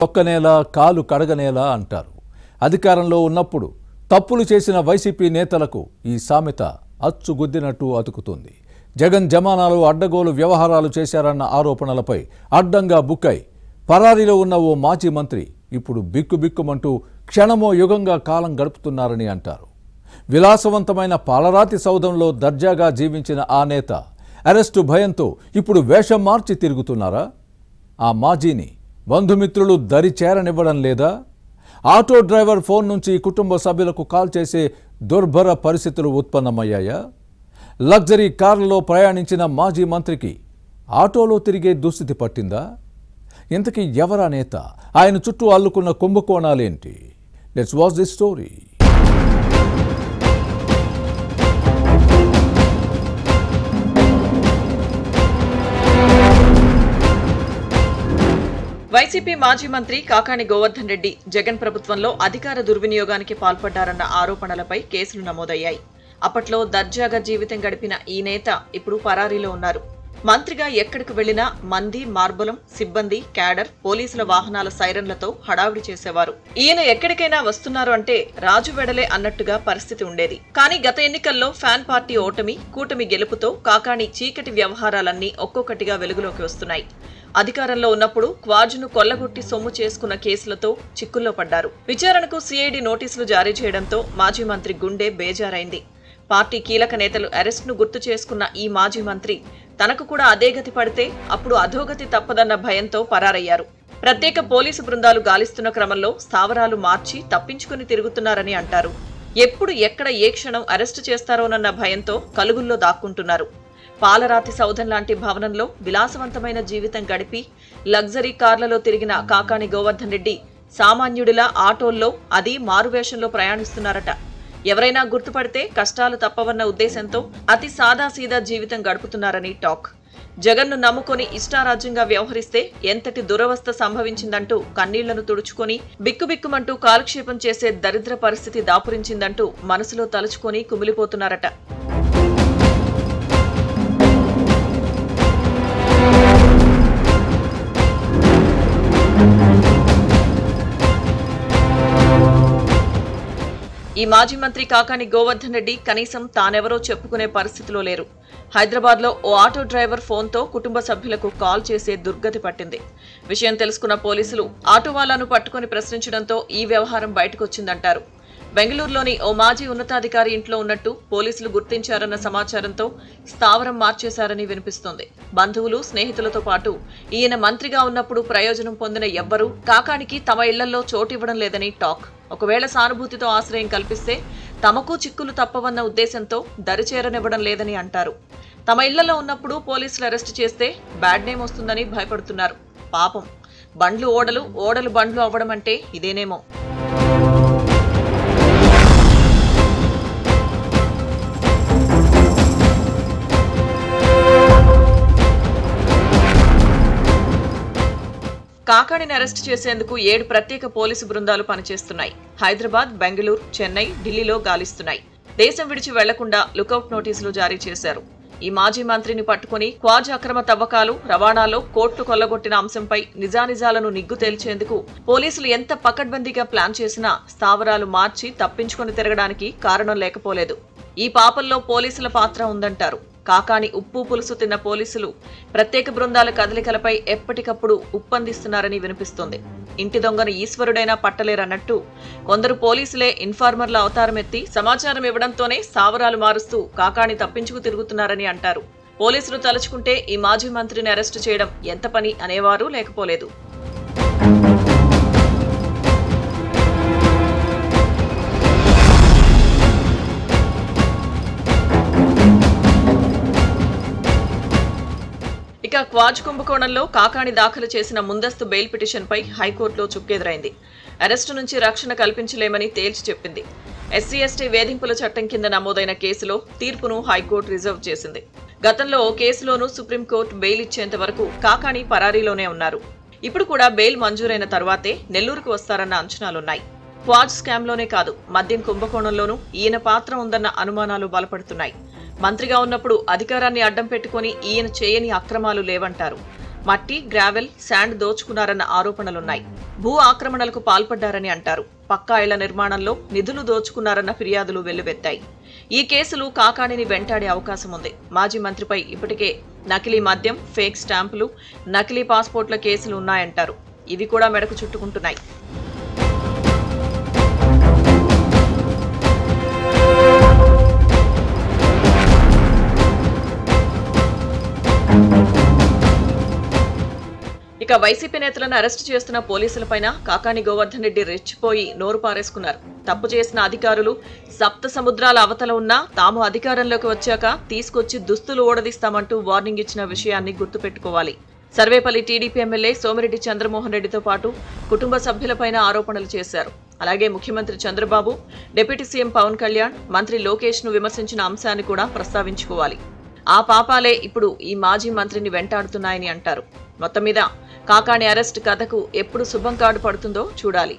ఒక్కనేలా కాలు కడగనేలా అంటారు. అధికారంలో ఉన్నప్పుడు తప్పులు చేసిన వైసీపీ నేతలకు ఈ సామెత అచ్చుగుద్దినట్టు అతుకుతుంది. జగన్ జమానాలో అడ్డగోలు వ్యవహారాలు చేశారన్న ఆరోపణలపై అడ్డంగా బుక్కై పరారీలో ఉన్న ఓ మాజీ మంత్రి ఇప్పుడు బిక్కుబిక్కుమంటూ క్షణమో యుగంగా కాలం గడుపుతున్నారని అంటారు. విలాసవంతమైన పాలరాతి సౌధంలో దర్జాగా జీవించిన ఆ నేత అరెస్టు భయంతో ఇప్పుడు వేషం మార్చి తిరుగుతున్నారా? ఆ మాజీని బంధుమిత్రులు దరి చేరనివ్వడం లేదా? ఆటో డ్రైవర్ ఫోన్ నుంచి కుటుంబ సభ్యులకు కాల్ చేసే దుర్భర పరిస్థితులు ఉత్పన్నమయ్యాయా? లగ్జరీ కార్లలో ప్రయాణించిన మాజీ మంత్రికి ఆటోలో తిరిగే దుస్థితి పట్టిందా? ఇంతకీ ఎవరా నేత? ఆయన చుట్టూ అల్లుకున్న కుంభకోణాలేంటి? Let's watch this story. YCP మాజీ మంత్రి కాకాణి గోవర్ధన్ రెడ్డి జగన్ ప్రభుత్వంలో అధికార దుర్వినియోగానికి పాల్పడ్డారన్న ఆరోపణలపై కేసులు నమోదయ్యాయి. అప్పట్లో దర్జాగా జీవితం గడిపిన ఈ నేత ఇప్పుడు పరారీలో ఉన్నారు. మంత్రిగా ఎక్కడికి వెళ్లినా మంది, మార్బలం, సిబ్బంది, క్యాడర్, పోలీసుల వాహనాల సైరన్లతో హడావిడి చేసేవారు. ఈయన ఎక్కడికైనా వస్తున్నారు అంటే రాజు వెడలే అన్నట్టుగా పరిస్థితి ఉండేది. కానీ గత ఎన్నికల్లో ఫ్యాన్ పార్టీ ఓటమి, కూటమి గెలుపుతో కాకాణి చీకటి వ్యవహారాలన్నీ ఒక్కొక్కటిగా వెలుగులోకి వస్తున్నాయి. అధికారంలో ఉన్నప్పుడు క్వాజ్ను కొల్లగొట్టి సొమ్ము చేసుకున్న కేసులతో చిక్కుల్లో పడ్డారు. విచారణకు సిఐడి నోటీసులు జారీ చేయడంతో మాజీ మంత్రి గుండె బేజారైంది. పార్టీ కీలక నేతలు అరెస్ట్ను గుర్తు చేసుకున్న ఈ మాజీ మంత్రి తనకు కూడా అదే గతి పడితే అప్పుడు అధోగతి తప్పదన్న భయంతో పరారయ్యారు. ప్రత్యేక పోలీసు బృందాలు గాలిస్తున్న క్రమంలో స్థావరాలు మార్చి తప్పించుకుని తిరుగుతున్నారని అంటారు. ఎప్పుడు ఎక్కడ ఏ క్షణం అరెస్టు చేస్తారోనన్న భయంతో కలుగుల్లో దాక్కుంటున్నారు. పాలరాతి సౌధం లాంటి భవనంలో విలాసవంతమైన జీవితం గడిపి లగ్జరీ కార్లలో తిరిగిన కాకాణి గోవర్ధన్ రెడ్డి సామాన్యుడిలా ఆటోల్లో, అది మారువేషంలో ప్రయాణిస్తున్నారట. ఎవరైనా గుర్తుపడితే కష్టాలు తప్పవన్న ఉద్దేశంతో అతి సాదాసీదా జీవితం గడుపుతున్నారని టాక్. జగన్ను నమ్ముకొని ఇష్టారాజ్యంగా వ్యవహరిస్తే ఎంతటి దురవస్థ సంభవించిందంటూ కన్నీళ్లను తుడుచుకొని బిక్కుబిక్కుమంటూ కాలక్షేపం చేసే దరిద్ర పరిస్థితి దాపురించిందంటూ మనసులో తలుచుకొని కుమిలిపోతున్నారట. ఈ మాజీ మంత్రి కాకాణి గోవర్ధన్ రెడ్డి కనీసం తానెవరో చెప్పుకునే పరిస్థితిలో లేరు. హైదరాబాద్లో ఓ ఆటో డ్రైవర్ ఫోన్తో కుటుంబ సభ్యులకు కాల్ చేసే దుర్గతి పట్టింది. విషయం తెలుసుకున్న పోలీసులు ఆటో వాళ్లను పట్టుకుని ప్రశ్నించడంతో ఈ వ్యవహారం బయటకొచ్చిందంటారు. బెంగళూరులోని ఓ మాజీ ఉన్నతాధికారి ఇంట్లో ఉన్నట్టు పోలీసులు గుర్తించారన్న సమాచారంతో స్థావరం మార్చేశారని వినిపిస్తోంది. బంధువులు, స్నేహితులతో పాటు ఈయన మంత్రిగా ఉన్నప్పుడు ప్రయోజనం పొందిన ఎవ్వరూ కాకాణికి తమ ఇళ్లలో చోటివ్వడం లేదని టాక్. ఒకవేళ సానుభూతితో ఆశ్రయం కల్పిస్తే తమకు చిక్కులు తప్పవన్న ఉద్దేశంతో దరిచేరనివ్వడం లేదని అంటారు. తమ ఇళ్లలో ఉన్నప్పుడు పోలీసులు అరెస్టు చేస్తే బ్యాడ్ నేమ్ వస్తుందని భయపడుతున్నారు. పాపం, బండ్లు ఓడలు, ఓడలు బండ్లు అవ్వడం అంటే ఇదేనేమో. కాకాణిని అరెస్టు చేసేందుకు 7 ప్రత్యేక పోలీసు బృందాలు పనిచేస్తున్నాయి. హైదరాబాద్, బెంగళూరు, చెన్నై, ఢిల్లీలో గాలిస్తున్నాయి. దేశం విడిచి వెళ్లకుండా లుకౌట్ నోటీసులు జారీ చేశారు. ఈ మాజీ మంత్రిని పట్టుకుని క్వాజ్ అక్రమ తవ్వకాలు, రవాణాలో కోట్లు కొల్లగొట్టిన అంశంపై నిజానిజాలను నిగ్గు తేల్చేందుకు పోలీసులు ఎంత పకడ్బందీగా ప్లాన్ చేసినా స్థావరాలు మార్చి తప్పించుకుని తిరగడానికి కారణం లేకపోలేదు. ఈ పాపంలో పోలీసుల పాత్ర ఉందంటారు. కాకాణి ఉప్పు పులుసు తిన్న పోలీసులు ప్రత్యేక బృందాల కదలికలపై ఎప్పటికప్పుడు ఉప్పందిస్తున్నారని వినిపిస్తోంది. ఇంటి దొంగను ఈశ్వరుడైనా పట్టలేరన్నట్టు కొందరు పోలీసులే ఇన్ఫార్మర్ల అవతారమెత్తి సమాచారం ఇవ్వడంతోనే స్థావరాలు మారుస్తూ కాకాణి తప్పించుకు తిరుగుతున్నారని అంటారు. పోలీసులు తలుచుకుంటే ఈ మాజీ మంత్రిని అరెస్టు చేయడం ఎంత పని అనేవారు లేకపోలేదు. ఇక క్వాజ్ కుంభకోణంలో కాకాణి దాఖలు చేసిన ముందస్తు బెయిల్ పిటిషన్పై హైకోర్టులో చుక్కెదురైంది. అరెస్టు నుంచి రక్షణ కల్పించలేమని తేల్చి చెప్పింది. ఎస్సీ ఎస్టీ వేధింపుల చట్టం కింద నమోదైన కేసులో తీర్పును హైకోర్టు రిజర్వ్ చేసింది. గతంలో ఓ కేసులోనూ సుప్రీంకోర్టు బెయిల్ ఇచ్చేంత వరకు కాకాణి పరారీలోనే ఉన్నారు. ఇప్పుడు కూడా బెయిల్ మంజూరైన తర్వాతే నెల్లూరుకు వస్తారన్న అంచనాలున్నాయి. క్వాజ్ స్కామ్లోనే కాదు, మద్యం కుంభకోణంలోనూ ఈయన పాత్ర ఉందన్న అనుమానాలు బలపడుతున్నాయి. మంత్రిగా ఉన్నప్పుడు అధికారాన్ని అడ్డం పెట్టుకుని ఈయన చేయని అక్రమాలు లేవంటారు. మట్టి, గ్రావెల్, శాండ్ దోచుకున్నారన్న ఆరోపణలున్నాయి. భూ ఆక్రమణలకు పాల్పడ్డారని అంటారు. పక్కా ఇళ్ల నిర్మాణంలో నిధులు దోచుకున్నారన్న ఫిర్యాదులు వెల్లువెత్తాయి. ఈ కేసులు కాకాణిని వెంటాడే అవకాశం ఉంది. మాజీ మంత్రిపై ఇప్పటికే నకిలీ మద్యం, ఫేక్ స్టాంపులు, నకిలీ పాస్పోర్ట్ల కేసులు ఉన్నాయంటారు. ఇవి కూడా మెడకు చుట్టుకుంటున్నాయి. ఇక వైసీపీ నేతలను అరెస్టు చేస్తున్న పోలీసులపైన కాకాని గోవర్ధన్ రెడ్డి రెచ్చిపోయి నోరు పారేసుకున్నారు. తప్పు చేసిన అధికారులు సప్త సముద్రాల అవతల ఉన్నా తాము అధికారంలోకి వచ్చాక తీసుకొచ్చి దుస్తులు ఓడదీస్తామంటూ వార్నింగ్ ఇచ్చిన విషయాన్ని గుర్తుపెట్టుకోవాలి. సర్వేపల్లి టీడీపీ ఎమ్మెల్యే సోమిరెడ్డి చంద్రమోహన్ రెడ్డితో పాటు కుటుంబ సభ్యులపైన ఆరోపణలు చేశారు. అలాగే ముఖ్యమంత్రి చంద్రబాబు, డిప్యూటీ సీఎం పవన్ కళ్యాణ్, మంత్రి లోకేష్ ను విమర్శించిన అంశాన్ని కూడా ప్రస్తావించుకోవాలి. ఆ పాపాలే ఇప్పుడు ఈ మాజీ మంత్రిని వెంటాడుతున్నాయని అంటారు. మొత్తం మీద కాకాణి అరెస్ట్ కథకు ఎప్పుడు శుభం కార్డు పడుతుందో చూడాలి.